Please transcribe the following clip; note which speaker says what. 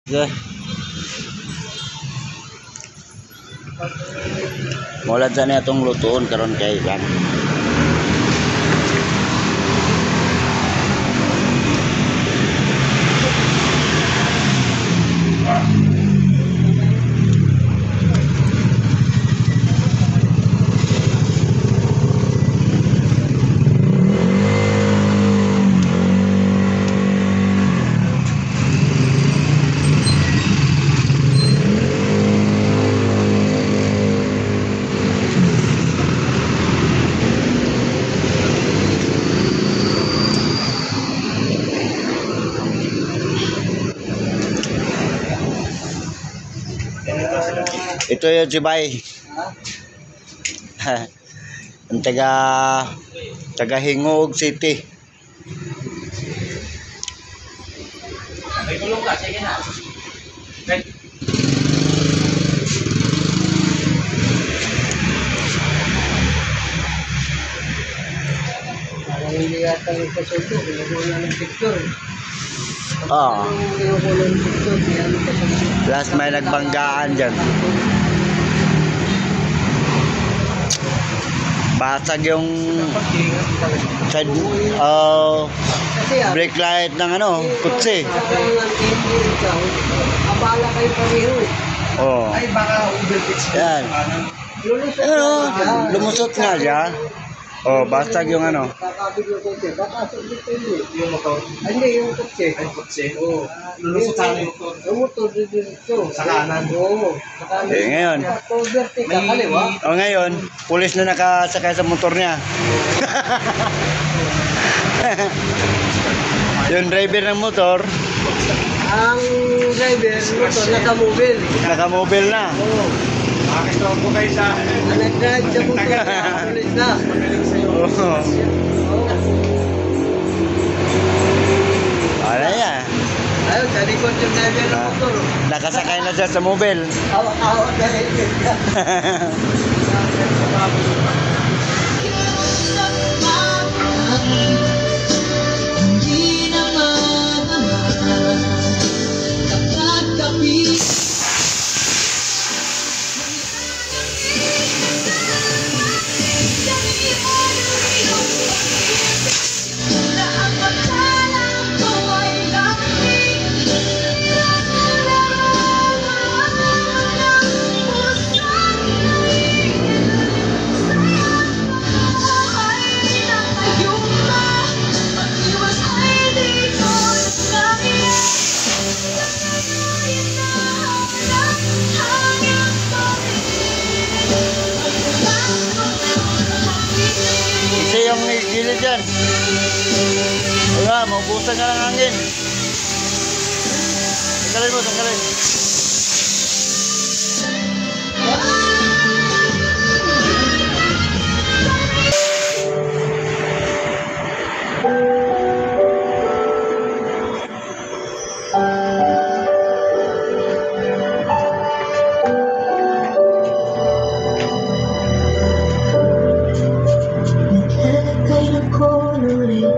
Speaker 1: Okay. Mulad sa niya itong lutuon karon kay Ivan. Ito yung Jibay. Ang taga Hingog City.
Speaker 2: May tulong ka, sige na.
Speaker 3: Parang hindi yata yung pasuto, kinukuha ng picture.
Speaker 1: Oh.
Speaker 3: Kinukuha ng picture, kaya ano pasuto.
Speaker 1: Last may nagbanggaan dyan. Basag yung side, brake light ng kutsi.
Speaker 3: Abala kayo pareho.
Speaker 1: Oh.
Speaker 2: Ay, baka overfix mo.
Speaker 1: Yan. Lumusot nga siya. Oh, basag yung
Speaker 3: Kakabig yung kotse. Baka sulit kayo.
Speaker 2: Yung motor.
Speaker 3: Ay, hindi, yung kotse.
Speaker 2: Ay, kotse. Oo. Lulusot sa akin yung motor.
Speaker 3: Yung motor, dito.
Speaker 2: Sa kanan.
Speaker 3: Oo. Sa kanan.
Speaker 1: Ngayon.
Speaker 3: Vertical, kaliwa.
Speaker 1: Oh, ngayon, pulis na nakasakay sa motor niya. Yung driver ng motor,
Speaker 3: Ang driver, motor, naka-mobile.
Speaker 1: naka-mobile na.
Speaker 3: Oo.
Speaker 2: Makakita ko kayo sa...
Speaker 3: Nag-drive siya motor. Pulis na.
Speaker 1: Oh.
Speaker 3: Oo.
Speaker 1: Wala yan.
Speaker 3: Ayun, sa likod yung driver ng motor.
Speaker 1: Nakasakay na siya sa mobile.
Speaker 3: Awak-awak na helmet ka.
Speaker 4: Hindi na manaman kapag kapis. Na ang pagkalang ko ay lamig.
Speaker 1: Isa yung gilid dyan. Wala, maubusan ka ng hangin. Tanggalin mo, tanggalin.
Speaker 4: Naglalagay ng color red,